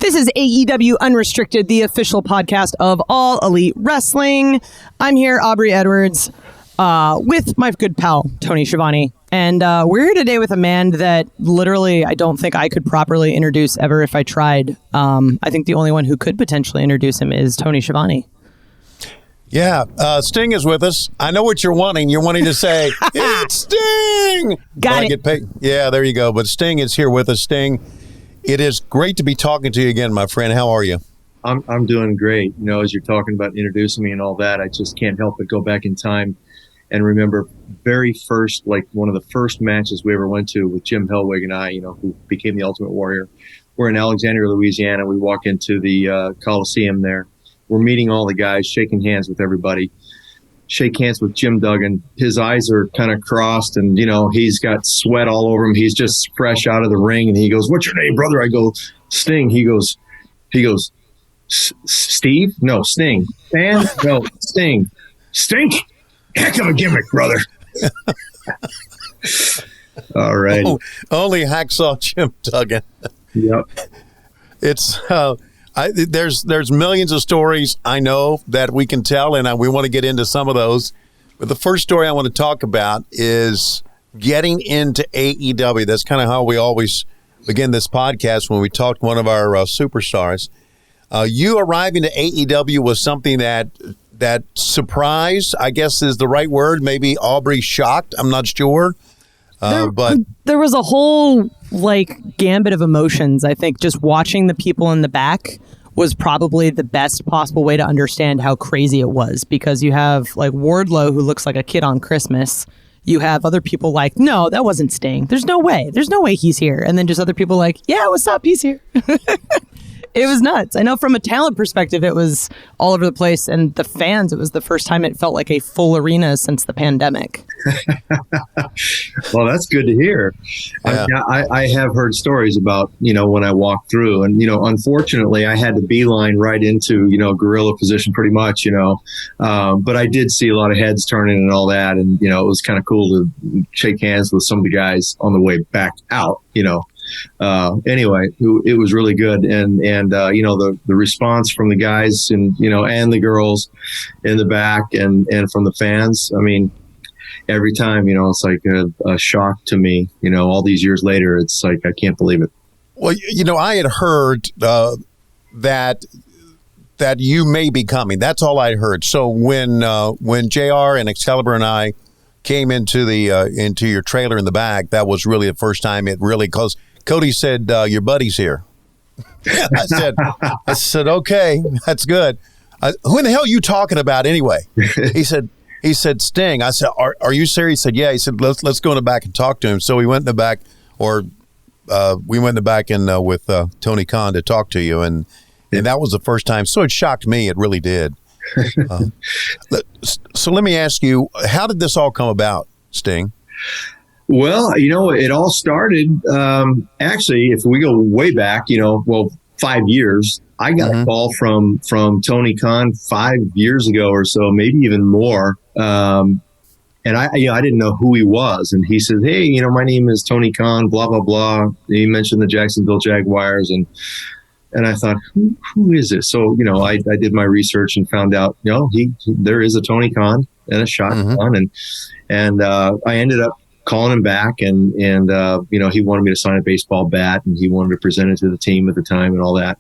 This is AEW Unrestricted, the official podcast of All Elite Wrestling. I'm here, Aubrey Edwards, with my good pal, Tony Schiavone. And we're here today with a man that literally I don't think I could properly introduce ever if I tried. I think the only one who could potentially introduce him is Tony Schiavone. Yeah, Sting is with us. I know what you're wanting. You're wanting to say, it's Sting! Got it. I get paid. Yeah, there you go. But Sting is here with us. Sting, it is great to be talking to you again, my friend. How are you? I'm doing great. You know, as you're talking about introducing me and all that, I just can't help but go back in time and remember very first, like one of the first matches we ever went to with Jim Hellwig and I, you know, who became the Ultimate Warrior. We're in Alexandria, Louisiana. We walk into the Coliseum there. We're meeting all the guys, shaking hands with everybody. Shake hands with Jim Duggan. His eyes are kind of crossed and, you know, he's got sweat all over him. He's just fresh out of the ring. And he goes, "What's your name, brother?" I go, "Sting." He goes, "Steve? No, Sting." "And?" "No, Sting." "Stink? Heck of a gimmick, brother." All right. Oh, only Hacksaw Jim Duggan. Yep. It's there's millions of stories I know that we can tell, and we want to get into some of those. But the first story I want to talk about is getting into AEW. That's kind of how we always begin this podcast when we talk to one of our superstars. You arriving to AEW was something that surprised, I guess is the right word. Maybe Aubrey shocked. I'm not sure. But there was a whole gambit of emotions. I think just watching the people in the back was probably the best possible way to understand how crazy it was, because you have Wardlow, who looks like a kid on Christmas. You have other people like, "No, that wasn't Sting. There's no way he's here." And then just other people like, "Yeah, what's up? He's here." It was nuts. I know from a talent perspective, it was all over the place. And the fans, it was the first time it felt like a full arena since the pandemic. Well, that's good to hear. Yeah. I have heard stories about, when I walked through and, unfortunately I had to beeline right into, gorilla position pretty much, but I did see a lot of heads turning and all that. And, it was kind of cool to shake hands with some of the guys on the way back out, Anyway, it was really good. And the response from the guys and, and the girls in the back and from the fans, I mean, every time, it's like a shock to me, all these years later, it's like, I can't believe it. Well, I had heard that you may be coming. That's all I heard. So when JR and Excalibur and I came into your trailer in the back, that was really the first time it really, because Cody said, "Your buddy's here." I said, "Okay, that's good." "Who in the hell are you talking about anyway?" He said, "Sting." I said, Are you serious?" He said, "Yeah." He said, let's go in the back and talk to him. So we went in the back, we went in the back and with Tony Khan to talk to you, and that was the first time. So it shocked me. It really did. So let me ask you, how did this all come about, Sting? Well, it all started, actually, if we go way back, 5 years, I got a call from Tony Khan 5 years ago or so, maybe even more. And I didn't know who he was. And he said, "Hey, my name is Tony Khan, blah, blah, blah." He mentioned the Jacksonville Jaguars. And I thought, who is this? So, I did my research and found out, there is a Tony Khan and a Shot Khan. And I ended up calling him back and he wanted me to sign a baseball bat and he wanted to present it to the team at the time and all that.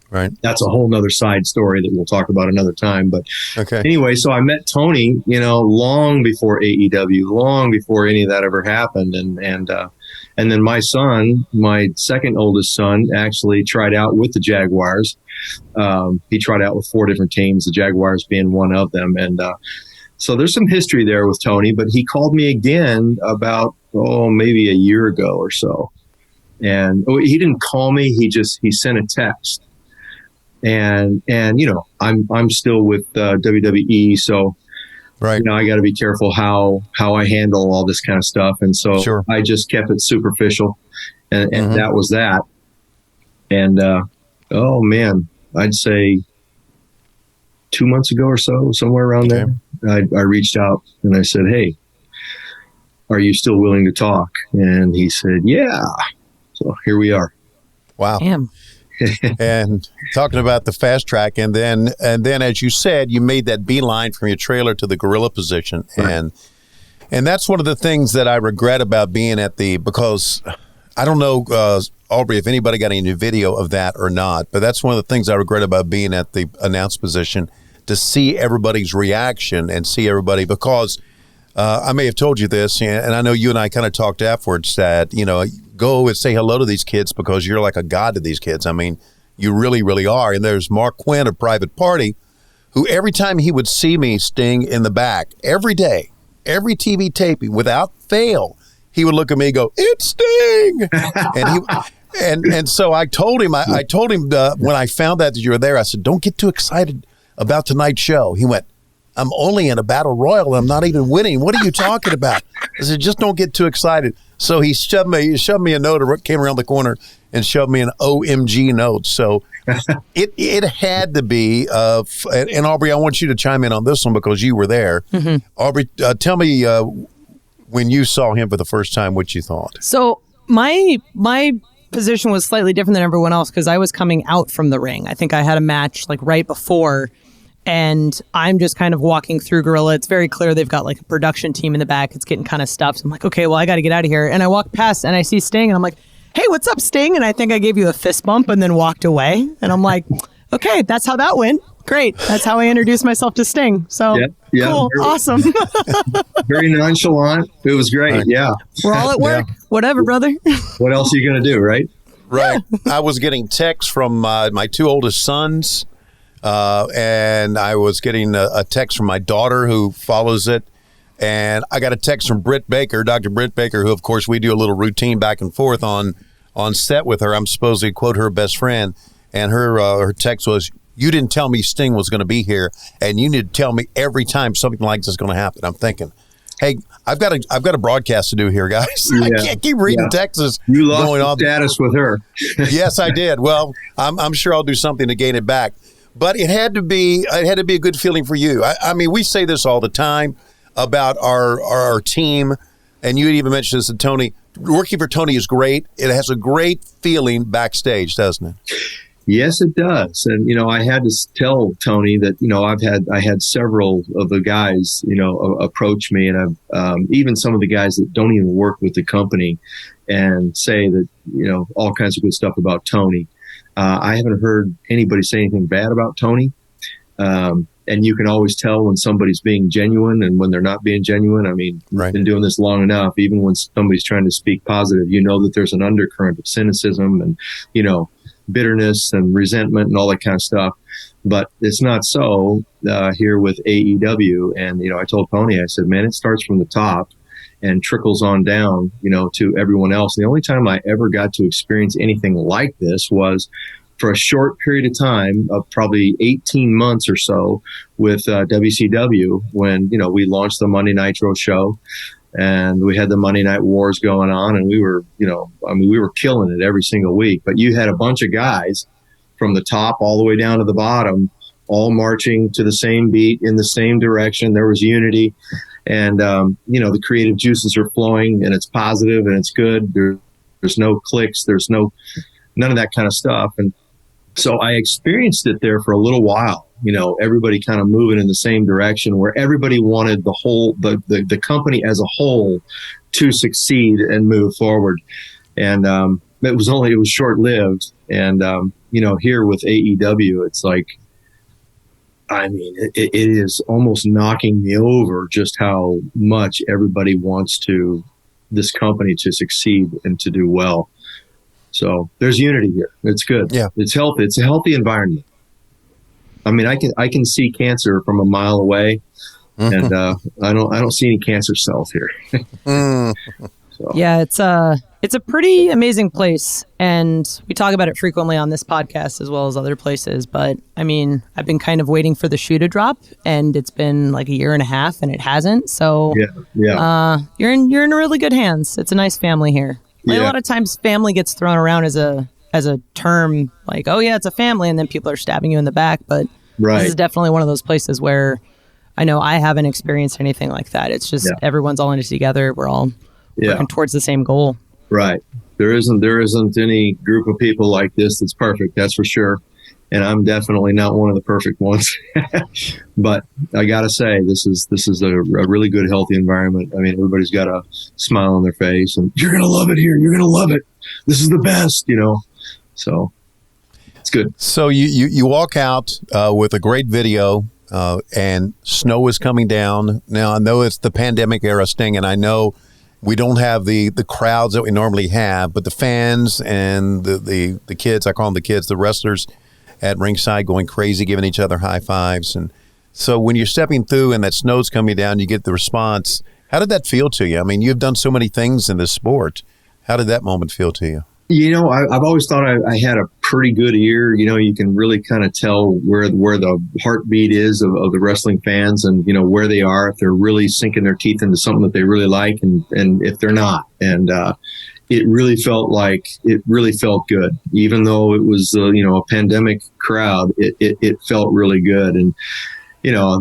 Right. That's a whole nother side story that we'll talk about another time. But okay. Anyway, so I met Tony, long before AEW, long before any of that ever happened. And then my son, my second oldest son, actually tried out with the Jaguars. He tried out with 4 different teams, the Jaguars being one of them. And so there's some history there with Tony, but he called me again about, maybe a year ago or so. And he didn't call me. He sent a text. And I'm still with WWE, so right. I got to be careful how I handle all this kind of stuff, and so sure. I just kept it superficial, and that was that. And oh man, I'd say 2 months ago or so, somewhere around there, I reached out and I said, "Hey, are you still willing to talk?" And he said, "Yeah." So here we are. Wow. Damn. And talking about the fast track, and then as you said, you made that beeline from your trailer to the gorilla position, Right. and that's one of the things that I regret about being because I don't know, Aubrey, if anybody got any video of that or not, but that's one of the things I regret about being at the announce position, to see everybody's reaction and see everybody, because I may have told you this, and I know you and I kind of talked afterwards that, go and say hello to these kids because you're like a god to these kids. I mean, you really, really are. And there's Mark Quinn of Private Party, who every time he would see me, Sting, in the back, every day, every TV taping, without fail, he would look at me and go, "It's Sting!" and so I told him, when I found out that you were there, I said, "Don't get too excited about tonight's show." He went, "I'm only in a battle royal. I'm not even winning. What are you talking about?" I said, "Just don't get too excited." So he shoved me a note, came around the corner and shoved me an OMG note. So it had to be, and Aubrey, I want you to chime in on this one because you were there. Mm-hmm. Aubrey, tell me when you saw him for the first time, what you thought. So my position was slightly different than everyone else because I was coming out from the ring. I think I had a match like right before, and I'm just kind of walking through Gorilla. It's very clear they've got like a production team in the back. It's getting kind of stuffed. So I'm like, okay, well, I got to get out of here. And I walk past and I see Sting and I'm like, "Hey, what's up, Sting?" And I think I gave you a fist bump and then walked away. And I'm like, okay, that's how that went. Great. That's how I introduced myself to Sting. So cool. Awesome. Very nonchalant. It was great. Yeah. We're all at work. Whatever, brother. What else are you going to do, right? Right. I was getting texts from my two oldest sons, and I was getting a text from my daughter who follows it. And I got a text from Britt Baker, Dr. Britt Baker, who, of course, we do a little routine back and forth on set with her. I'm supposed to quote her best friend. And her text was, "You didn't tell me Sting was going to be here, and you need to tell me every time something like this is going to happen." I'm thinking, hey, I've got a broadcast to do here, guys. Yeah. I can't keep reading texts. You lost status with her. Yes, I did. Well, I'm sure I'll do something to gain it back. But it had to be a good feeling for you. I mean, we say this all the time about our team, and you even mentioned this to Tony. Working for Tony is great. It has a great feeling backstage, doesn't it? Yes, it does. And, I had to tell Tony that, I had several of the guys, approach me, and I've even some of the guys that don't even work with the company and say that, all kinds of good stuff about Tony. I haven't heard anybody say anything bad about Tony. And you can always tell when somebody's being genuine and when they're not being genuine. I mean, I've been doing this long enough. Even when somebody's trying to speak positive, that there's an undercurrent of cynicism and, bitterness and resentment and all that kind of stuff. But it's not so here with AEW. And, I told Tony, I said, man, it starts from the top and trickles on down, to everyone else. And the only time I ever got to experience anything like this was for a short period of time of probably 18 months or so with WCW when, we launched the Monday Nitro show. And we had the Monday Night Wars going on, and we were, we were killing it every single week. But you had a bunch of guys from the top all the way down to the bottom, all marching to the same beat in the same direction. There was unity, and the creative juices are flowing, and it's positive and it's good. There's no clicks, there's none of that kind of stuff. And so I experienced it there for a little while. Everybody kind of moving in the same direction where everybody wanted the company as a whole to succeed and move forward. And it was short lived. And, here with AEW, it's like, I mean, it is almost knocking me over just how much everybody wants this company to succeed and to do well. So there's unity here. It's good. Yeah. It's healthy. It's a healthy environment. I mean, I can see cancer from a mile away, and I don't see any cancer cells here. So. Yeah, it's a pretty amazing place, and we talk about it frequently on this podcast as well as other places. But I mean, I've been kind of waiting for the shoe to drop, and it's been like a year and a half, and it hasn't. So you're in really good hands. It's a nice family here. Like, a lot of times, family gets thrown around as a term, like, oh yeah, it's a family, and then people are stabbing you in the back. But this is definitely one of those places where I know I haven't experienced anything like that. It's just everyone's all in it together. We're all working towards the same goal. Right. There isn't any group of people like this that's perfect. That's for sure. And I'm definitely not one of the perfect ones. But I got to say, this is a really good, healthy environment. I mean, everybody's got a smile on their face, and you're going to love it here. You're going to love it. This is the best, So it's good. So you walk out with a great video, and snow is coming down. Now, I know it's the pandemic era, Sting, and I know we don't have the crowds that we normally have, but the fans and the kids, I call them the kids, the wrestlers at ringside going crazy, giving each other high fives. And so when you're stepping through and that snow's coming down, you get the response. How did that feel to you? I mean, you've done so many things in this sport. How did that moment feel to you? I've always thought I had a pretty good ear. You can really kind of tell where the heartbeat is of the wrestling fans, and where they are, if they're really sinking their teeth into something that they really like, and if they're not. And it really felt good, even though it was a pandemic crowd. It felt really good. And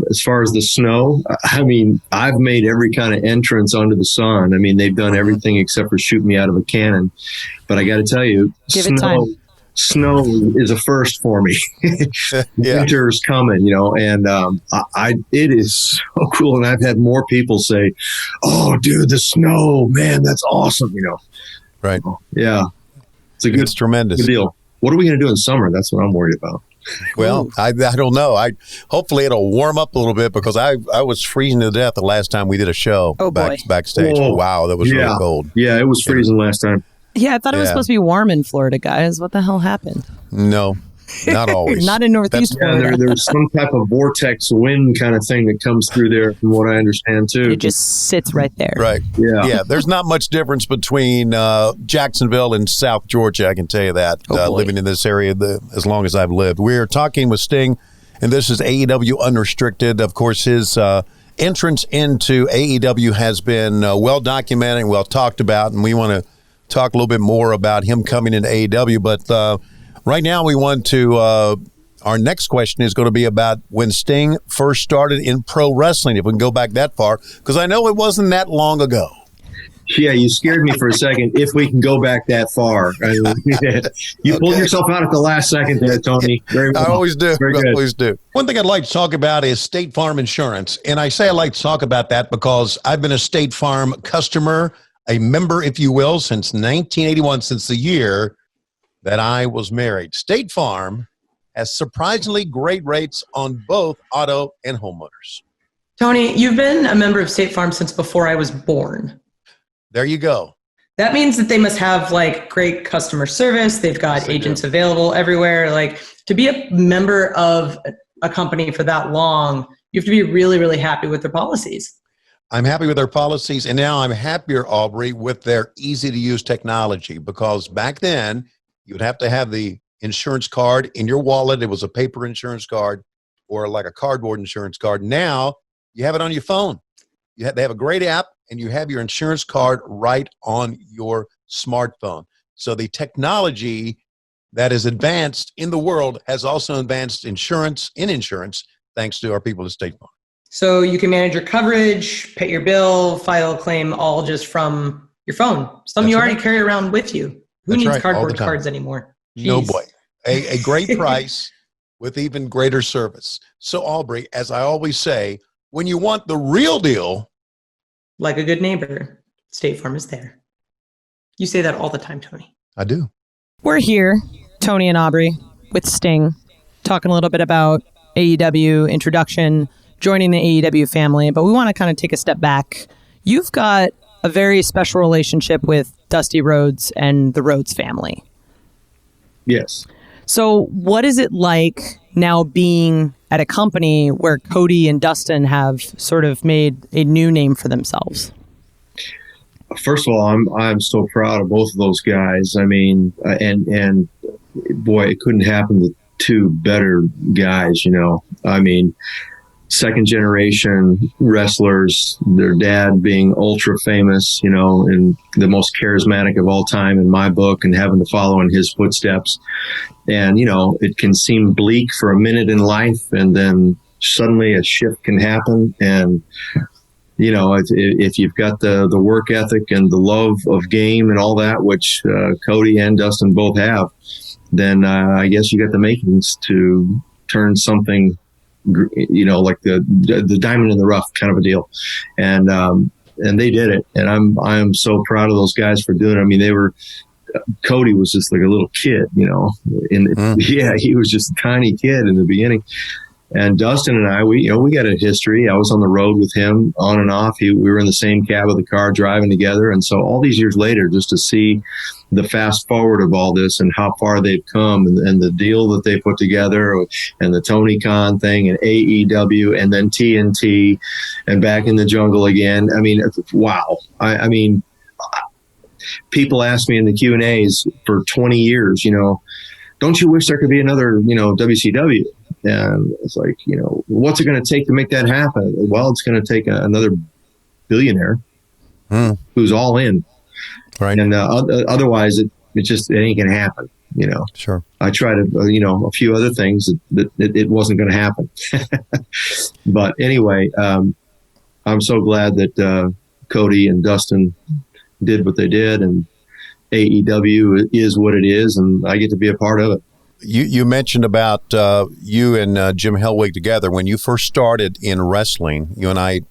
as far as the snow, I mean, I've made every kind of entrance under the sun. I mean, they've done everything except for shoot me out of a cannon. But I got to tell you, snow is a first for me. Winter's coming, and it is so cool. And I've had more people say, "Oh, dude, the snow, man, that's awesome," Right. Yeah. It's tremendous. Good deal. What are we going to do in summer? That's what I'm worried about. Well, I don't know. Hopefully it'll warm up a little bit, because I was freezing to death the last time we did a show backstage. Whoa. Wow, that was really cold. Yeah, it was freezing last time. Yeah, I thought it was supposed to be warm in Florida, guys. What the hell happened? No, not always. Not in Northeast Florida. There's some type of vortex wind kind of thing that comes through there, from what I understand, too. It just sits right there. Right. Yeah. There's not much difference between Jacksonville and South Georgia, I can tell you that, living in this area as long as I've lived. We're talking with Sting, and this is AEW Unrestricted. Of course, his entrance into AEW has been well documented and well talked about, and we want to talk a little bit more about him coming into AEW. But right now we want to, our next question is going to be about when Sting first started in pro wrestling, if we can go back that far, because I know it wasn't that long ago. Yeah, you scared me for a second. If we can go back that far. You pulled yourself out at the last second there, Tony. Very well. I always do. Very good. I always do. One thing I'd like to talk about is State Farm Insurance. And I say I like to talk about that because I've been a State Farm customer, a member, if you will, since 1981, since the year that I was married. State Farm has surprisingly great rates on both auto and homeowners. Tony, you've been a member of State Farm since before I was born. There you go. That means that they must have great customer service. They've got agents available everywhere. To be a member of a company for that long, you have to be really, really happy with their policies. I'm happy with their policies, and now I'm happier, Aubrey, with their easy-to-use technology, because back then, you would have to have the insurance card in your wallet. It was a paper insurance card or like a cardboard insurance card. Now, you have it on your phone. They have a great app, and you have your insurance card right on your smartphone. So the technology that is advanced in the world has also advanced insurance, thanks to our people at State Farm. So you can manage your coverage, pay your bill, file a claim, all just from your phone. Something you already carry around with you. Who needs cardboard cards anymore? Jeez. No boy. A great price with even greater service. So Aubrey, as I always say, when you want the real deal, like a good neighbor, State Farm is there. You say that all the time, Tony. I do. We're here, Tony and Aubrey, with Sting, talking a little bit about AEW introduction, joining the AEW family, but we want to kind of take a step back. You've got a very special relationship with Dusty Rhodes and the Rhodes family. Yes. So what is it like now being at a company where Cody and Dustin have sort of made a new name for themselves? First of all, I'm so proud of both of those guys. I mean, and boy, it couldn't happen to two better guys, I mean, second generation wrestlers, their dad being ultra famous, and the most charismatic of all time in my book, and having to follow in his footsteps. And, it can seem bleak for a minute in life, and then suddenly a shift can happen. And if you've got the work ethic and the love of game and all that, which Cody and Dustin both have, then I guess you got the makings to turn something, like the diamond in the rough kind of a deal. And they did it. And I'm so proud of those guys for doing it. I mean, Cody was just like a little kid, yeah, he was just a tiny kid in the beginning. And Dustin and I, we got a history. I was on the road with him on and off. We were in the same cab of the car driving together. And so all these years later, just to see the fast forward of all this and how far they've come and the deal that they put together and the Tony Khan thing and AEW and then TNT and back in the jungle again. I mean, wow. I mean, people ask me in the Q&As for 20 years, don't you wish there could be another, WCW? And it's like, what's it going to take to make that happen? Well, it's going to take another billionaire who's all in. Right. And otherwise, it ain't going to happen. Sure. I tried a few other things that it wasn't going to happen. But anyway, I'm so glad that Cody and Dustin did what they did, and AEW is what it is, and I get to be a part of it. You mentioned about you and Jim Hellwig together. When you first started in wrestling, you and I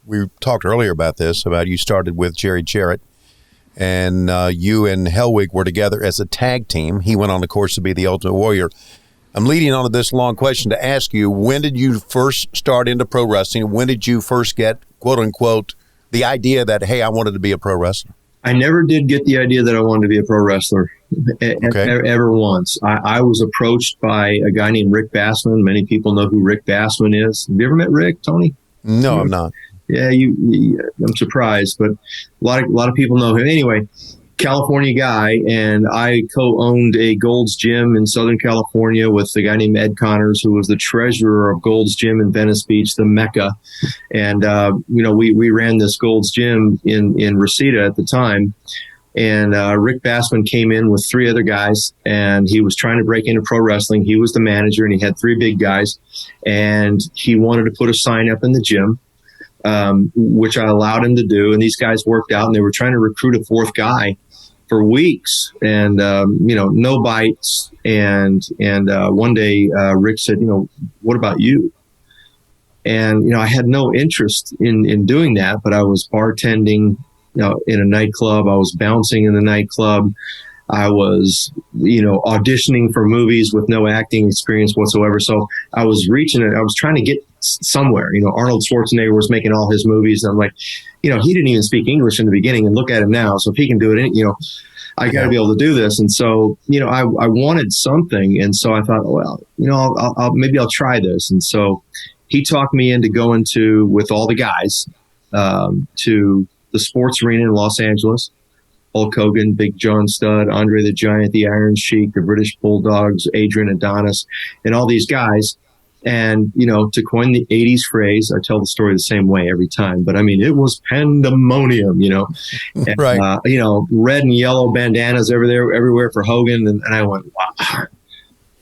we talked earlier about this, about you started with Cherry Jarrett, and you and Hellwig were together as a tag team. He went on, of course, to be the Ultimate Warrior. I'm leading on to this long question to ask you, when did you first start into pro wrestling? When did you first get, quote unquote, the idea that, hey, I wanted to be a pro wrestler? I never did get the idea that I wanted to be a pro wrestler ever once. I was approached by a guy named Rick Bassman. Many people know who Rick Bassman is. Have you ever met Rick, Tony? No, I'm not. Yeah, I'm surprised, but a lot of people know him. Anyway, California guy, and I co-owned a Gold's Gym in Southern California with a guy named Ed Connors, who was the treasurer of Gold's Gym in Venice Beach, the Mecca. And we ran this Gold's Gym in Reseda at the time. And Rick Bassman came in with three other guys, and he was trying to break into pro wrestling. He was the manager, and he had three big guys, and he wanted to put a sign up in the gym, which I allowed him to do. And these guys worked out, and they were trying to recruit a fourth guy for weeks, and no bites. And one day Rick said, what about you? And I had no interest in doing that, but I was bartending in a nightclub. I was bouncing in the nightclub. I was auditioning for movies with no acting experience whatsoever. So I was trying to get somewhere. Arnold Schwarzenegger was making all his movies, and I'm like, he didn't even speak English in the beginning, and look at him now. So if he can do it, I got to be able to do this. And so, I wanted something. And so I thought, well, maybe I'll try this. And so he talked me into going with all the guys, to the sports arena in Los Angeles. Hulk Hogan, Big John Studd, Andre the Giant, the Iron Sheik, the British Bulldogs, Adrian Adonis, and all these guys. And, to coin the 80s phrase, I tell the story the same way every time, but I mean, it was pandemonium, and, right. Red and yellow bandanas everywhere for Hogan. And I went, wow,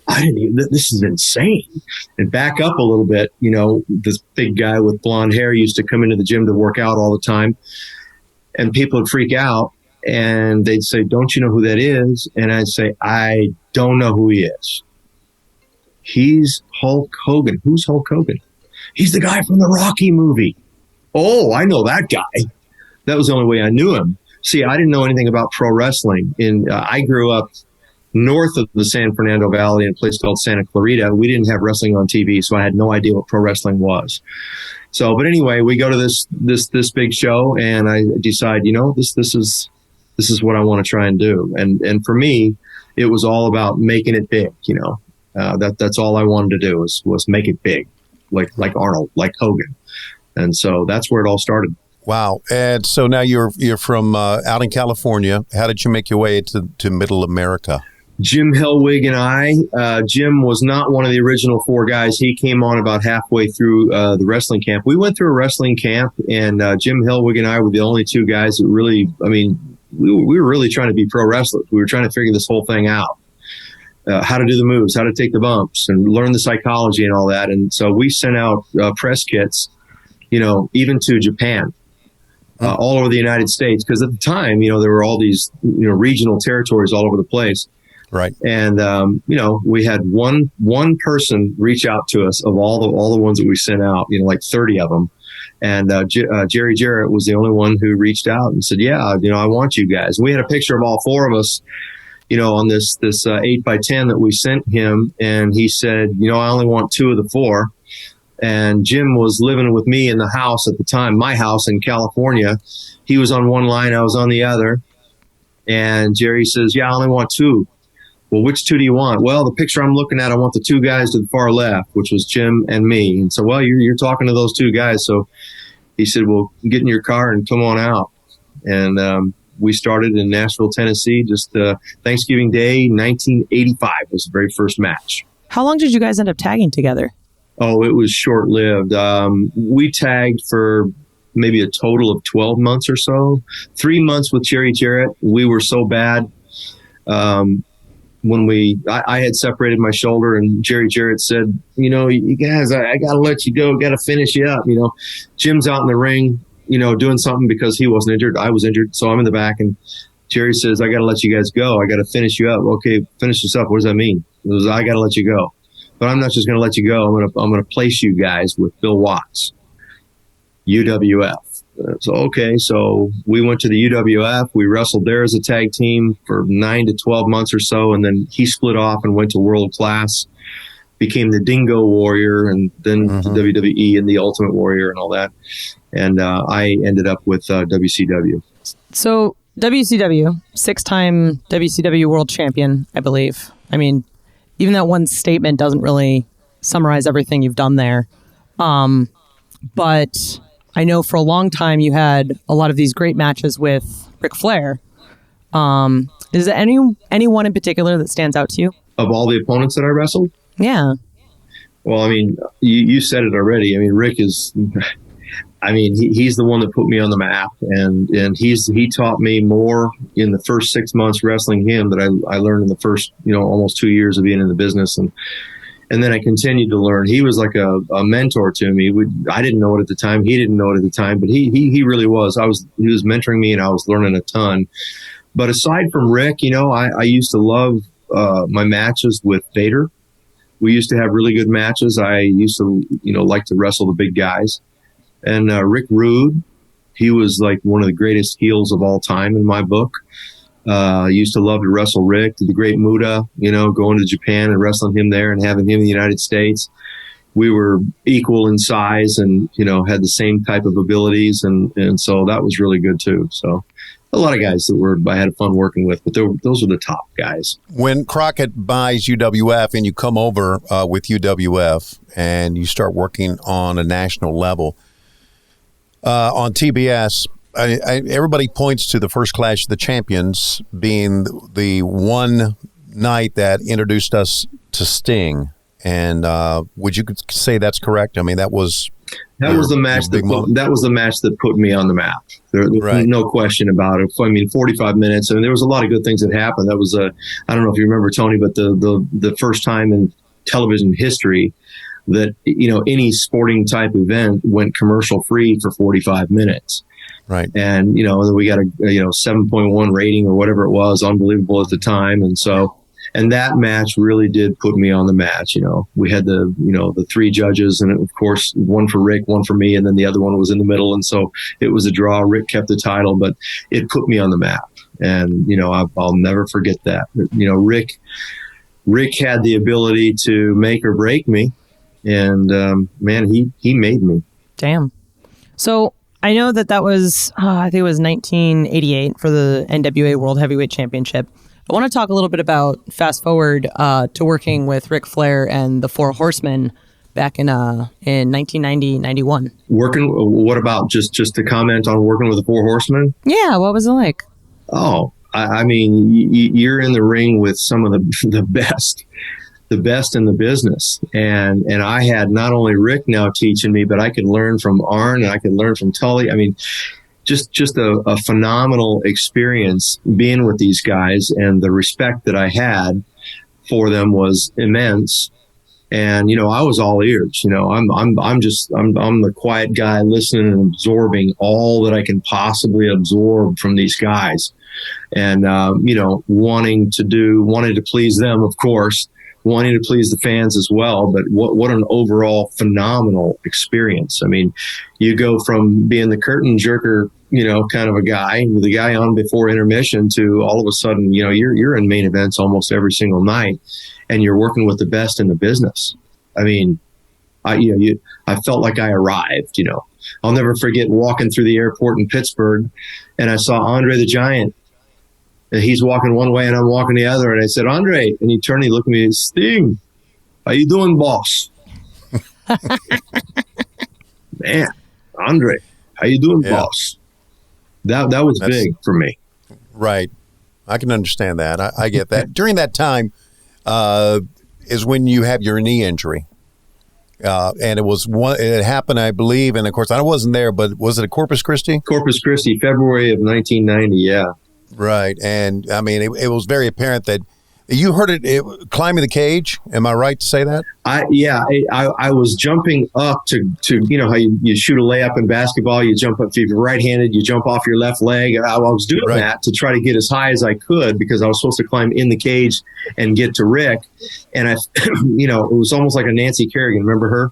this is insane. And back up a little bit, this big guy with blonde hair used to come into the gym to work out all the time, and people would freak out. And they'd say, don't you know who that is? And I'd say, I don't know who he is. He's Hulk Hogan. Who's Hulk Hogan? He's the guy from the Rocky movie. Oh, I know that guy. That was the only way I knew him. See, I didn't know anything about pro wrestling. I grew up north of the San Fernando Valley in a place called Santa Clarita. We didn't have wrestling on TV, so I had no idea what pro wrestling was. So, but anyway, we go to this big show, and I decide, this is what I want to try and do. And for me, it was all about making it big, that's all I wanted to do was make it big, like Arnold, like Hogan. And so that's where it all started. Wow. And so now you're from out in California. How did you make your way to Middle America? Jim Hellwig and I, Jim was not one of the original four guys. He came on about halfway through the wrestling camp. We went through a wrestling camp, and Jim Hellwig and I were the only two guys that really, we were really trying to be pro wrestlers. We were trying to figure this whole thing out, how to do the moves, how to take the bumps, and learn the psychology and all that. And so we sent out press kits even to Japan, all over the United States. Because at the time, there were all these, regional territories all over the place. Right. And, we had one person reach out to us of all the ones that we sent out, like 30 of them. And Cherry Jarrett was the only one who reached out and said, yeah, I want you guys. We had a picture of all four of us, on this 8x10 that we sent him. And he said, I only want 2 of the 4. And Jim was living with me in the house at the time, my house in California. He was on one line, I was on the other. And Jerry says, yeah, I only want 2. Well, which 2 do you want? Well, the picture I'm looking at, I want the 2 guys to the far left, which was Jim and me. And so, well, you're talking to those 2 guys. So he said, well, get in your car and come on out. And we started in Nashville, Tennessee, just Thanksgiving Day, 1985 was the very first match. How long did you guys end up tagging together? Oh, it was short-lived. We tagged for maybe a total of 12 months or so. 3 months with Cherry Jarrett. We were so bad. When I had separated my shoulder, and Cherry Jarrett said, you guys, I got to let you go, got to finish you up. Jim's out in the ring, doing something because he wasn't injured. I was injured. So I'm in the back, and Jerry says, I got to let you guys go. I got to finish you up. Okay, finish this up. What does that mean? It was, I got to let you go. But I'm not just going to let you go. I'm going to place you guys with Bill Watts, UWF. So, okay. So we went to the UWF. We wrestled there as a tag team for 9 to 12 months or so. And then he split off and went to World Class, became the Dingo Warrior, and then to WWE and the Ultimate Warrior and all that. And I ended up with WCW. So WCW, 6-time WCW World Champion, I believe. I mean, even that one statement doesn't really summarize everything you've done there. But I know for a long time you had a lot of these great matches with Ric Flair. Is there anyone in particular that stands out to you? Of all the opponents that I wrestled? Yeah. Well, I mean, you said it already. I mean, Rick is... he's the one that put me on the map, and he taught me more in the first 6 months wrestling him that I learned in the first, almost 2 years of being in the business. And then I continued to learn. He was like a mentor to me. I didn't know it at the time. He didn't know it at the time, but he really was. He was mentoring me, and I was learning a ton. But aside from Rick, I used to love my matches with Vader. We used to have really good matches. I used to, like to wrestle the big guys. And Rick Rude, he was like one of the greatest heels of all time in my book. I used to love to wrestle Rick, the great Muta, going to Japan and wrestling him there and having him in the United States. We were equal in size and, had the same type of abilities. And so that was really good too. So a lot of guys that I had fun working with, but those are the top guys. When Crockett buys UWF and you come over with UWF and you start working on a national level, on TBS, everybody points to the first Clash of the Champions being the one night that introduced us to Sting. And would you say that's correct? I mean, that was the match that put me on the map. There's no question about it. 45 minutes. I mean, there was a lot of good things that happened. That was I don't know if you remember, Tony, but the first time in television history that any sporting type event went commercial free for 45 minutes. Right. And then we got a 7.1 rating or whatever it was, unbelievable at the time. And so, and that match really did put me on the match. We had the 3 judges, and of course one for Rick, one for me, and then the other one was in the middle. And so it was a draw. Rick kept the title, but it put me on the map. And I'll never forget that. Rick had the ability to make or break me. And man, he made me. Damn. So I know that was, I think it was 1988 for the NWA World Heavyweight Championship. I want to talk a little bit about fast forward to working with Ric Flair and the Four Horsemen back in 1990-91. What about just to comment on working with the Four Horsemen? Yeah, what was it like? Oh, I mean, you're in the ring with some of the best in the business. And I had not only Rick now teaching me, but I could learn from Arn and I could learn from Tully. I mean, just a phenomenal experience being with these guys, and the respect that I had for them was immense. And, I was all ears. I'm the quiet guy listening and absorbing all that I can possibly absorb from these guys. And, wanting to please them, of course, wanting to please the fans as well. But what an overall phenomenal experience. I mean, you go from being the curtain jerker, kind of a guy, the guy on before intermission, to all of a sudden, you're in main events almost every single night, and you're working with the best in the business. I mean, I felt like I arrived. I'll never forget walking through the airport in Pittsburgh, and I saw Andre the Giant. And he's walking one way and I'm walking the other. And I said, Andre. And he turned and he looked at me and said, Sting, how you doing, boss? Man, Andre, how you doing, boss? That's big for me. Right. I can understand that. I get that. During that time is when you have your knee injury. And it happened, I believe. And of course, I wasn't there, but was it at Corpus Christi? Corpus Christi, February of 1990. Yeah. Right. And I mean, it was very apparent that you heard it climbing the cage. Am I right to say that? I was jumping up to how you shoot a layup in basketball. You jump up, if you're right-handed, you jump off your left leg. I was doing that to try to get as high as I could because I was supposed to climb in the cage and get to Rick. And it was almost like a Nancy Kerrigan. Remember her?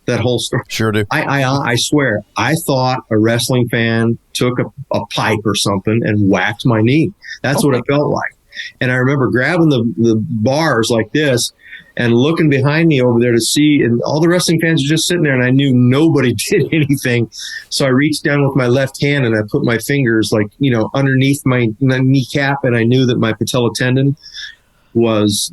That whole story. Sure do. I swear, I thought a wrestling fan took a pipe or something and whacked my knee. That's what it felt like. And I remember grabbing the bars like this and looking behind me over there to see, and all the wrestling fans were just sitting there, and I knew nobody did anything. So I reached down with my left hand and I put my fingers underneath my kneecap, and I knew that my patella tendon was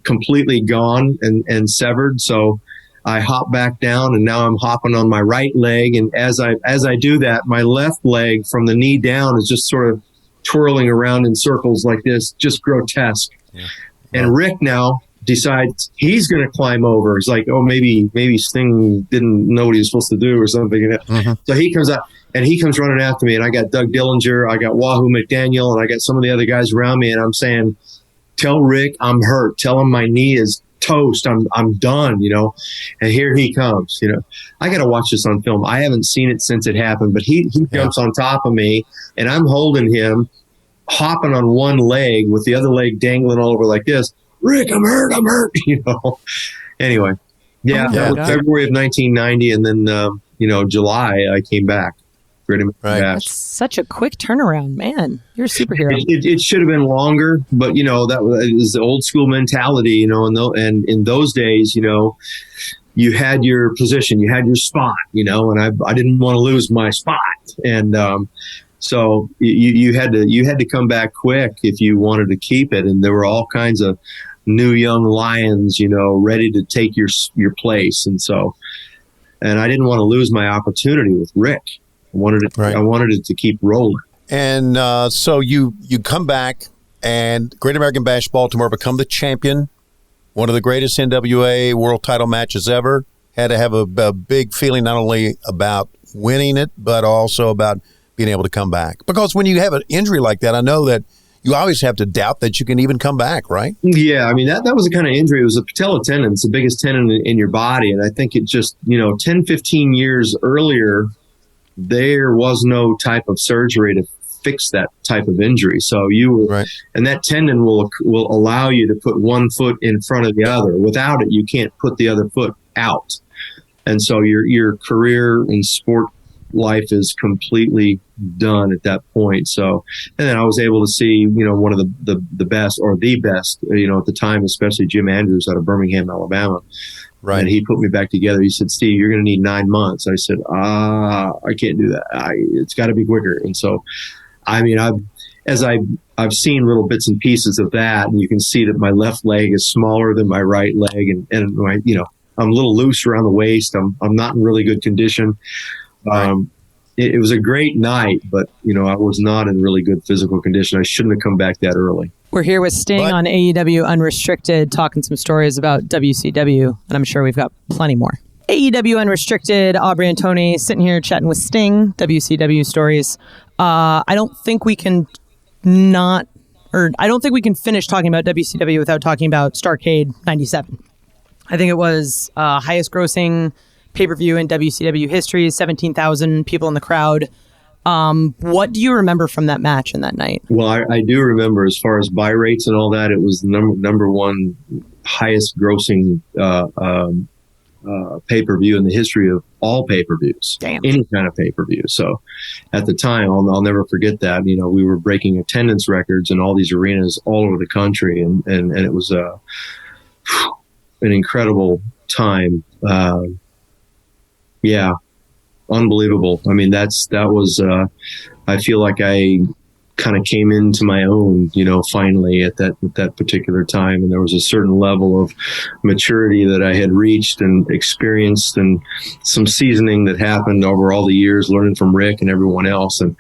completely gone and severed. So I hop back down, and now I'm hopping on my right leg. And as I do that, my left leg from the knee down is just sort of twirling around in circles like this, just grotesque. Yeah. And Rick now decides he's going to climb over. It's like, maybe Sting didn't know what he was supposed to do or something. Mm-hmm. So he comes out, and he comes running after me. And I got Doug Dillinger, I got Wahoo McDaniel, and I got some of the other guys around me. And I'm saying, tell Rick I'm hurt. Tell him my knee is toast. I'm done, and here he comes. I got to watch this on film. I haven't seen it since it happened, but he jumps on top of me, and I'm holding him, hopping on one leg with the other leg dangling all over like this. Rick, I'm hurt. Anyway, that was February of 1990, and then July I came back. Right. That's such a quick turnaround, man. You're a superhero. It should have been longer, but that was the old school mentality, and in those days, you had your position, you had your spot, and I didn't want to lose my spot, and so you had to come back quick if you wanted to keep it, and there were all kinds of new young lions, ready to take your place, and I didn't want to lose my opportunity with Rick. I wanted it to keep rolling. And so you come back, and Great American Bash Baltimore become the champion, one of the greatest NWA world title matches ever. Had to have a big feeling not only about winning it, but also about being able to come back. Because when you have an injury like that, I know that you always have to doubt that you can even come back, right? Yeah, I mean, that was the kind of injury. It was a patella tendon. It's the biggest tendon in your body. And I think it just, 10, 15 years earlier, there was no type of surgery to fix that type of injury. So and that tendon will allow you to put one foot in front of the other. Without it, you can't put the other foot out. And so your career in sport life is completely done at that point. So, and then I was able to see, one of the best, or the best, at the time, especially Jim Andrews out of Birmingham, Alabama. Right. And he put me back together. He said, Steve, you're going to need 9 months. I said, I can't do that. It's got to be quicker. And so, I mean, I've seen little bits and pieces of that, and you can see that my left leg is smaller than my right leg, and my, I'm a little loose around the waist. I'm not in really good condition. Right. It was a great night, but I was not in really good physical condition. I shouldn't have come back that early. We're here with Sting on AEW Unrestricted, talking some stories about WCW, and I'm sure we've got plenty more. AEW Unrestricted, Aubrey and Tony sitting here chatting with Sting, WCW stories. I don't think we can finish talking about WCW without talking about Starrcade 97. I think it was highest grossing pay-per-view in WCW history, 17,000 people in the crowd. What do you remember from that match and that night? Well, I do remember, as far as buy rates and all that, it was the number one highest grossing pay-per-view in the history of all pay-per-views. Damn. Any kind of pay-per-view. So at the time, I'll never forget that. You know, we were breaking attendance records in all these arenas all over the country, and it was an incredible time. Yeah, unbelievable. I mean, that was. I feel like I kind of came into my own, you know, finally at that particular time, and there was a certain level of maturity that I had reached and experienced, and some seasoning that happened over all the years, learning from Rick and everyone else, and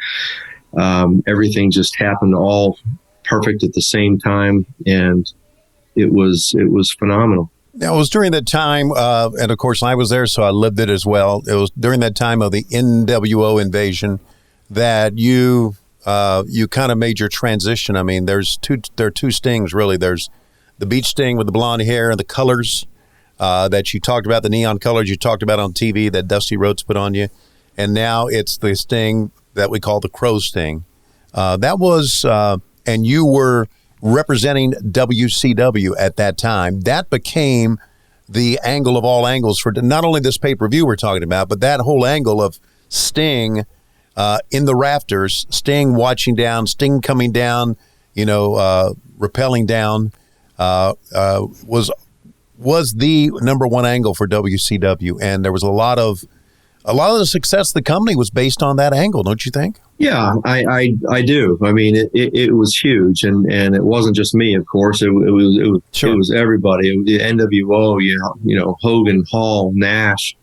everything just happened all perfect at the same time, and it was phenomenal. Now, it was during that time, and of course I was there, so I lived it as well. It was during that time of the NWO invasion that you kind of made your transition. I mean, there are two Stings, really. There's the beach Sting with the blonde hair and the colors that you talked about, the neon colors you talked about on TV that Dusty Rhodes put on you. And now it's the Sting that we call the Crow Sting. That was, and you were representing WCW at that time. That became the angle of all angles for not only this pay-per-view we're talking about, but that whole angle of Sting in the rafters, Sting watching down, Sting coming down, you know, rappelling down, was the number one angle for WCW. And there was a lot of the success of the company was based on that angle, don't you think? Yeah, I do. I mean, it was huge, and it wasn't just me, of course. It was Sure. It was everybody. It was the NWO, you know, Hogan, Hall, Nash,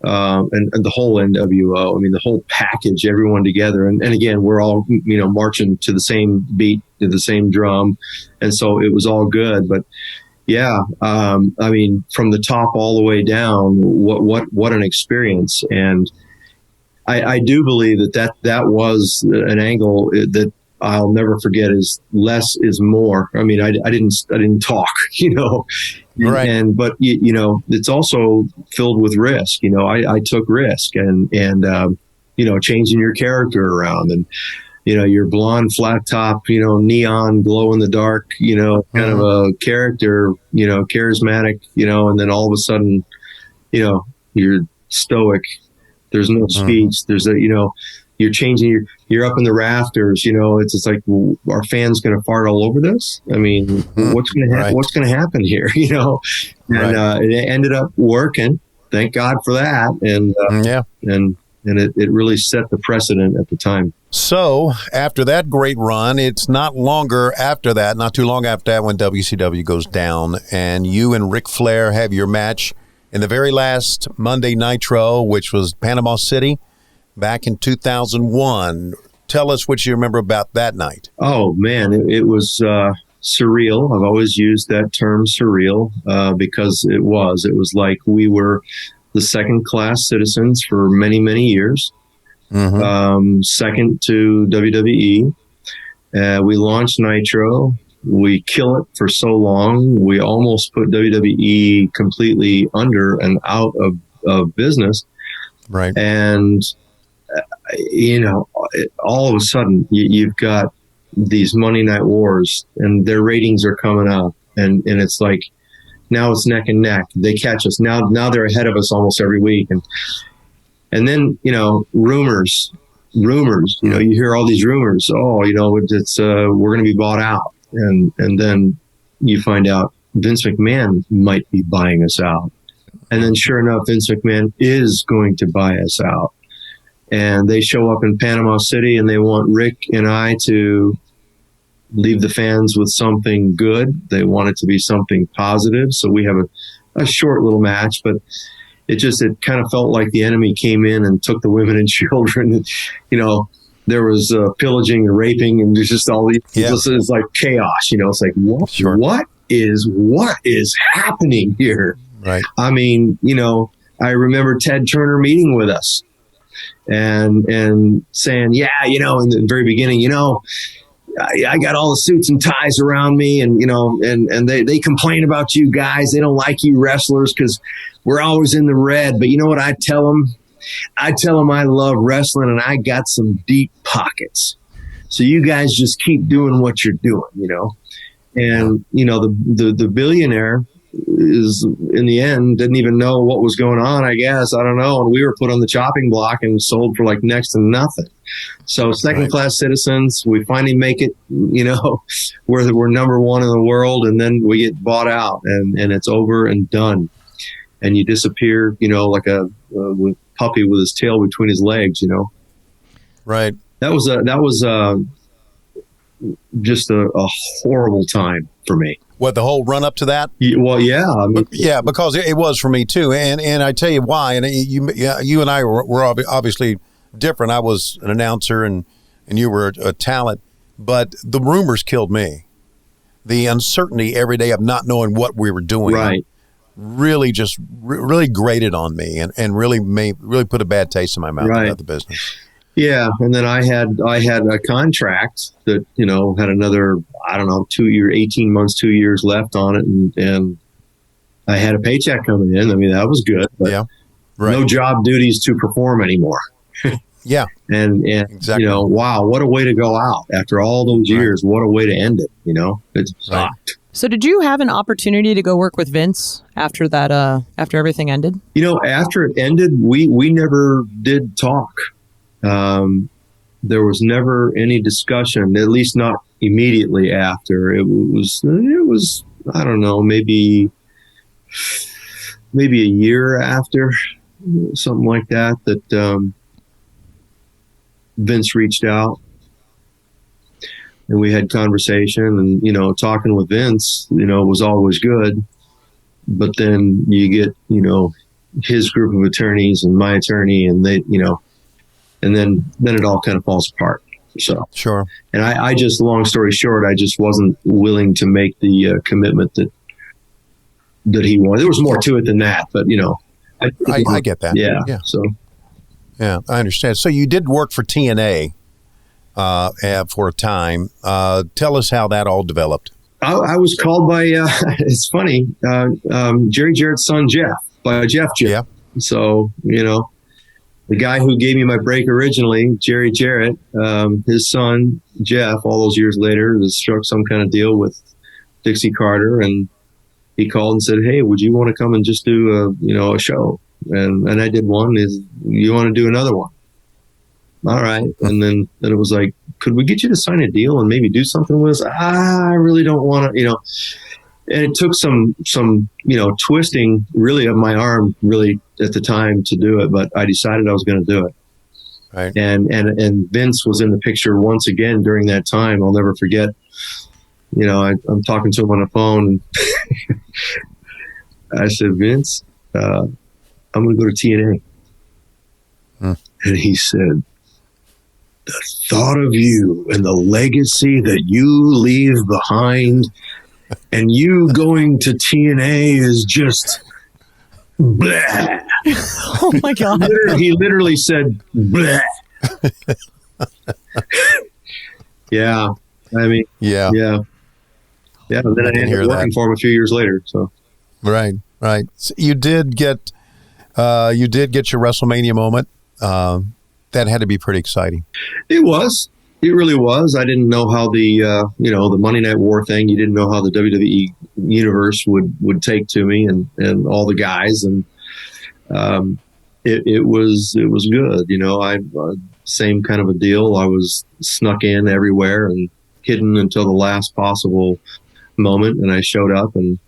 and the whole NWO. I mean, the whole package, everyone together. And again, we're all, you know, marching to the same beat, to the same drum, and so it was all good. But yeah, I mean, from the top all the way down, what an experience. And I do believe that was an angle that I'll never forget. Is less is more. I mean, I didn't talk, you know, Right. but you know, it's also filled with risk. You know, I took risk and you know, changing your character around, and you know, your blonde flat top, you know, neon glow in the dark, you know, kind of a character, you know, charismatic, you know, and then all of a sudden, you know, you're stoic. There's no speech. There's you know, you're changing. You're up in the rafters. You know, it's like, well, are fans going to fart all over this? I mean, what's going to happen? Right. What's going to happen here? You know, and it ended up working. Thank God for that. And Yeah. and it really set the precedent at the time. So after that great run, it's not too long after that when WCW goes down, and you and Ric Flair have your match in the very last Monday Nitro, which was Panama City back in 2001. Tell us what you remember about that night. Oh man, it was surreal. I've always used that term, surreal, because it was like we were the second class citizens for many, many years. Second to WWE. We launched Nitro. We kill it for so long. We almost put WWE completely under and out of business. Right. And, you know, all of a sudden you've got these Monday Night Wars and their ratings are coming up. And it's like, now it's neck and neck. They catch us. Now they're ahead of us almost every week. And then, you know, rumors, you know, you hear all these rumors. Oh, you know, it's we're going to be bought out. And then you find out Vince McMahon might be buying us out. And then sure enough, Vince McMahon is going to buy us out. And they show up in Panama City and they want Rick and I to leave the fans with something good. They want it to be something positive. So we have a short little match, but it kind of felt like the enemy came in and took the women and children. And, you know, there was pillaging and raping, and there's just all these. Yeah. It's like chaos. You know, it's like what is happening here? Right. I mean, you know, I remember Ted Turner meeting with us and saying, yeah, you know, in the very beginning, you know, I got all the suits and ties around me, and and they complain about you guys. They don't like you wrestlers because we're always in the red. But you know what I tell them? I tell them I love wrestling and I got some deep pockets. So you guys just keep doing what you're doing, And the billionaire is, in the end, didn't even know what was going on, I guess. I don't know. And we were put on the chopping block and sold for like next to nothing. So second-class citizens, we finally make it, we're number one in the world, and then we get bought out, and it's over and done. And you disappear, like a puppy with his tail between his legs, Right. That was just a horrible time for me. What, the whole run up to that? Well, yeah. I mean, yeah, because it was for me too, and I tell you why. And you and I were obviously different. I was an announcer, and you were a talent. But the rumors killed me. The uncertainty every day of not knowing what we were doing, right, really just really grated on me, and really put a bad taste in my mouth about the business. Yeah, and then I had a contract that had another 18 months, 2 years left on it, and I had a paycheck coming in. I mean, that was good. But yeah, right. No job duties to perform anymore. Yeah, and exactly. Wow, what a way to go out after all those years. What a way to end it. It sucked. Right. So did you have an opportunity to go work with Vince after that? After everything ended? After it ended, we never did talk. There was never any discussion, at least not immediately after. It was I don't know, maybe a year after, something like that Vince reached out, and we had conversation, and talking with Vince was always good, but then you get his group of attorneys and my attorney, and they and then it all kind of falls apart. So sure. And I just, long story short, I just wasn't willing to make the commitment that he wanted. There was more to it than that, but I get that. Yeah. So yeah, I understand. So you did work for TNA for a time. Tell us how that all developed. I was called by it's funny, Cherry Jarrett's son Jeff. Yeah. So the guy who gave me my break originally, Cherry Jarrett, his son, Jeff, all those years later, has struck some kind of deal with Dixie Carter, and he called and said, "Hey, would you want to come and just do a show?" And I did one. You want to do another one? All right. And then it was like, could we get you to sign a deal and maybe do something with us? I really don't want to, And it took some twisting really of my arm really at the time to do it, but I decided I was going to do it. Right. And Vince was in the picture once again during that time. I'll never forget. I'm talking to him on the phone. I said, "Vince, I'm going to go to TNA." And he said, "The thought of you and the legacy that you leave behind, and you going to TNA is just bleh." Oh my God. He literally said bleh. Yeah. I mean, yeah. And then I ended up working for him a few years later. So, right. So you did get your WrestleMania moment. That had to be pretty exciting. It was. It really was. I didn't know how the Monday Night War thing. You didn't know how the WWE universe would take to me and all the guys, and it was good. I same kind of a deal. I was snuck in everywhere and hidden until the last possible moment, and I showed up, and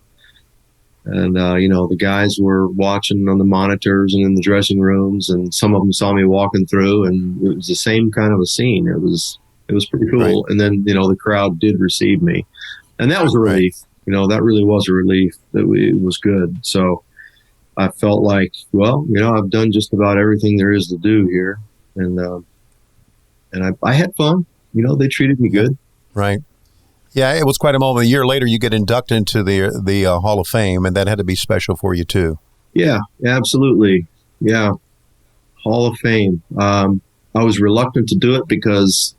the guys were watching on the monitors and in the dressing rooms, and some of them saw me walking through, and it was the same kind of a scene. It was pretty cool. Right. And then the crowd did receive me, and that was a relief. That really was a relief. It was good. So I felt like, well, I've done just about everything there is to do here, and I had fun. They treated me good. Right. Yeah, it was quite a moment. A year later, you get inducted into the Hall of Fame, and that had to be special for you too. Yeah, absolutely. Yeah, Hall of Fame. I was reluctant to do it because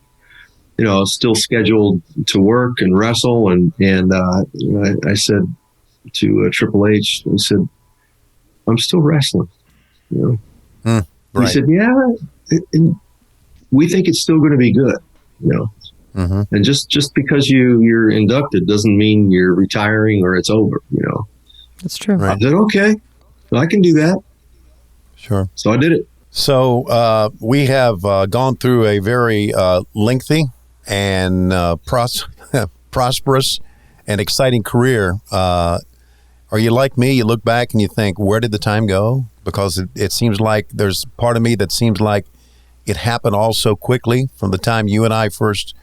still scheduled to work and wrestle. And I said to Triple H, I said, I'm still wrestling. Right. He said, yeah, and we think it's still going to be good. And just because you're inducted doesn't mean you're retiring or it's over. That's true. I said, okay, well, I can do that. Sure. So I did it. So we have gone through a very lengthy and prosperous and exciting career. Are you like me? You look back and you think, where did the time go? Because it seems like there's part of me that seems like it happened all so quickly from the time you and I first,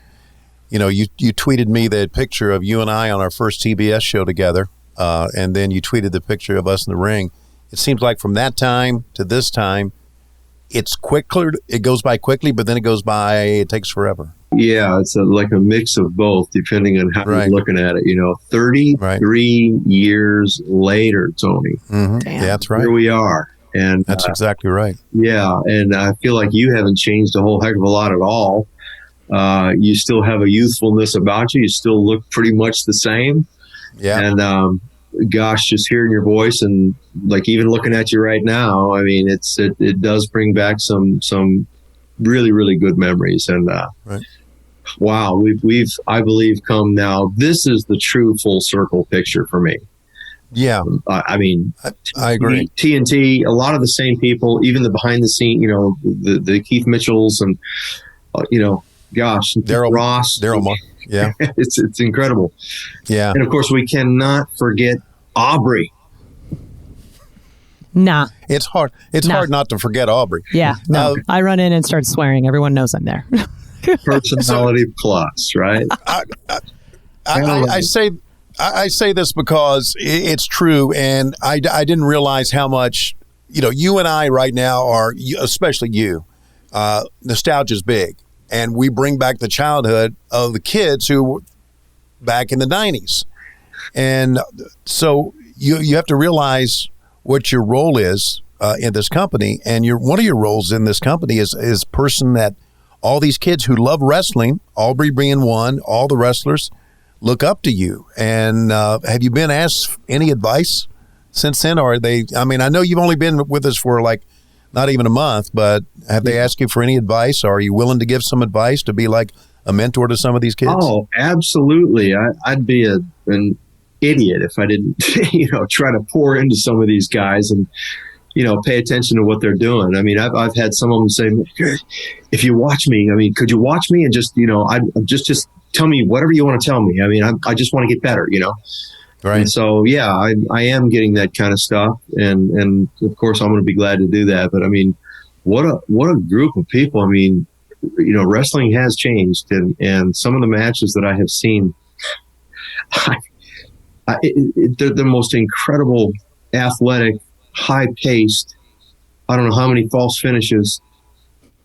you tweeted me the picture of you and I on our first TBS show together. And then you tweeted the picture of us in the ring. It seems like from that time to this time, it's quicker. It goes by quickly, but then it takes forever. Yeah, it's like a mix of both, depending on how you're looking at it. 33 years later, Tony. Mm-hmm. Yeah, that's right. Here we are. And that's exactly right. Yeah, and I feel like you haven't changed a whole heck of a lot at all. You still have a youthfulness about you. You still look pretty much the same. Yeah. And gosh, just hearing your voice and like even looking at you right now, I mean, it does bring back some really, really good memories. And wow, we've I believe come now. This is the true full circle picture for me. Yeah, I mean, I agree. TNT, a lot of the same people, even the behind the scene, the Keith Mitchells and gosh, Ross, Daryl. Yeah, it's incredible. Yeah, and of course we cannot forget Aubrey. Nah, it's hard. It's hard not to forget Aubrey. Yeah, no, I run in and start swearing. Everyone knows I'm there. Personality plus, right? I say this because it's true, and I didn't realize how much you and I right now are, especially you. Nostalgia is big. And we bring back the childhood of the kids who back in the 90s. And so you have to realize what your role is in this company. And one of your roles in this company is person that all these kids who love wrestling, Aubrey being one, all the wrestlers look up to you. And have you been asked any advice since then? Or I know you've only been with us for not even a month, but have they asked you for any advice? Are you willing to give some advice to be like a mentor to some of these kids? Oh, absolutely. I'd be an idiot if I didn't, try to pour into some of these guys and, pay attention to what they're doing. I mean, I've had some of them say, if you watch me, I mean, could you watch me and just, just tell me whatever you want to tell me. I mean, I just want to get better, Right. And so, yeah, I am getting that kind of stuff. And of course, I'm going to be glad to do that. But I mean, what a group of people. I mean, wrestling has changed. And some of the matches that I have seen, they're the most incredible, athletic, high-paced, I don't know how many false finishes.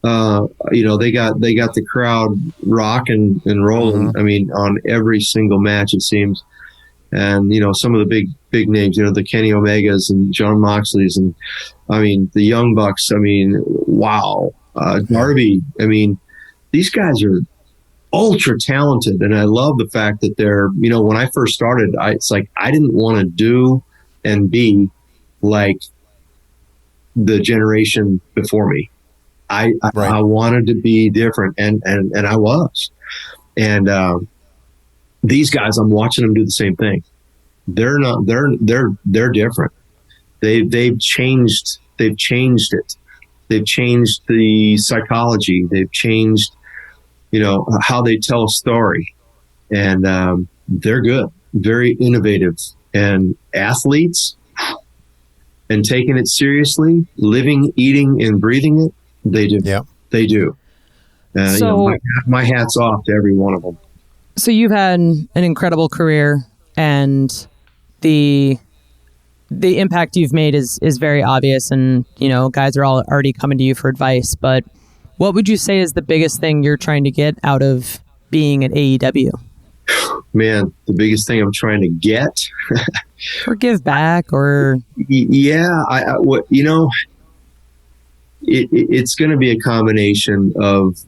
They got the crowd rocking and rolling. Mm-hmm. I mean, on every single match, it seems. And, some of the big names, the Kenny Omegas and John Moxleys and, I mean, the Young Bucks. I mean, wow. Darby. I mean, these guys are ultra talented. And I love the fact that they're, when I first started, it's like I didn't want to do and be like the generation before me. I wanted to be different. And I was. And, these guys, I'm watching them do the same thing. They're different. They've changed it. They've changed the psychology. They've changed, how they tell a story. And they're good, very innovative and athletes and taking it seriously, living, eating, and breathing it. They do. Yeah, they do. My hat's off to every one of them. So you've had an incredible career, and the impact you've made is very obvious, and guys are all already coming to you for advice. But what would you say is the biggest thing you're trying to get out of being at AEW? Man, the biggest thing I'm trying to get, or give back, or it's going to be a combination of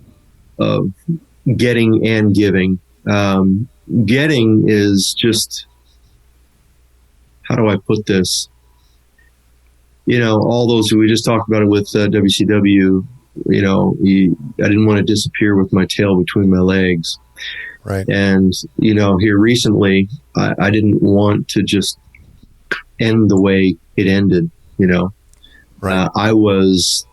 getting and giving. Getting is just, how do I put this? All those, we just talked about it with WCW, I didn't want to disappear with my tail between my legs. Right. And, here recently, I didn't want to just end the way it ended, Right. I was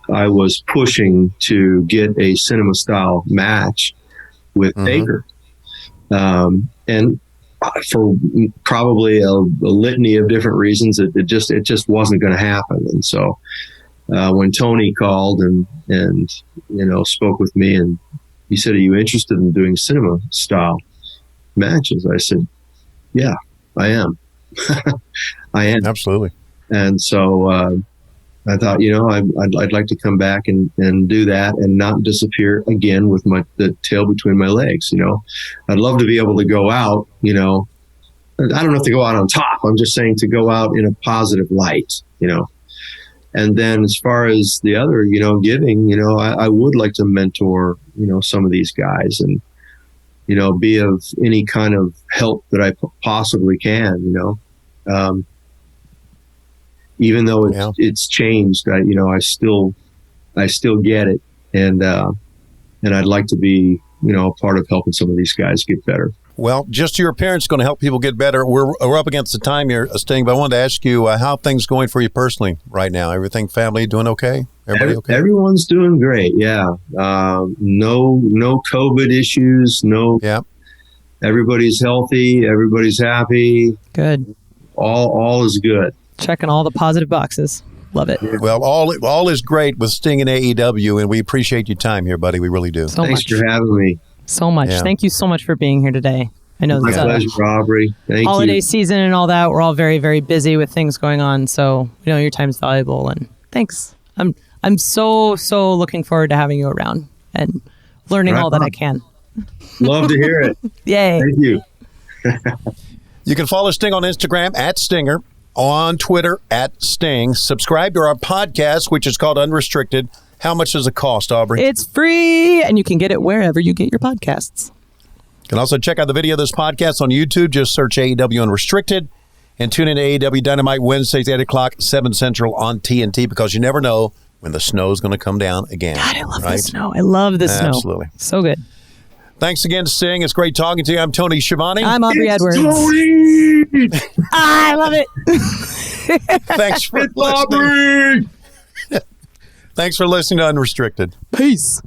pushing to get a cinema style match with Baker. And for probably a litany of different reasons, it just wasn't going to happen. And so, when Tony called and spoke with me, and he said, "Are you interested in doing cinema style matches?" I said, "Yeah, I am." I am. Absolutely. And so, I thought, I'd like to come back and do that and not disappear again with the tail between my legs. I'd love to be able to go out, I don't have to go out on top. I'm just saying to go out in a positive light, And then as far as the other, giving, I would like to mentor, some of these guys and, be of any kind of help that I possibly can, even though it's changed, I still get it. And I'd like to be, a part of helping some of these guys get better. Well, just your appearance is going to help people get better. We're up against the time here, Sting, but I wanted to ask you how things going for you personally right now. Everything, family, doing okay? Everybody okay? Everyone's doing great. Yeah. No COVID issues. No. Yeah. Everybody's healthy. Everybody's happy. Good. All is good. Checking all the positive boxes. Love it. Well, all is great with Sting and AEW, and we appreciate your time here, buddy. We really do. Thanks for having me. So much. Yeah. Thank you so much for being here today. I know My this pleasure, Aubrey. Thank holiday you. season and all that. We're all very, very busy with things going on. So, your time's valuable, and thanks. I'm so looking forward to having you around and learning all that I can. Love to hear it. Yay. Thank you. You can follow Sting on Instagram @Stinger, on Twitter @Sting. Subscribe to our podcast, which is called Unrestricted. How much does it cost, Aubrey? It's free, and you can get it wherever you get your podcasts. You can also check out the video of this podcast on YouTube. Just search AEW Unrestricted and tune in to AEW Dynamite Wednesdays, 8 o'clock, 7 Central on TNT, because you never know when the snow's going to come down again. God, I love the snow. I love the snow. Absolutely. So good. Thanks again, Sting. It's great talking to you. I'm Tony Schiavone. I'm Aubrey Edwards. Tony! I love it. Thanks for listening. Thanks for listening to Unrestricted. Peace.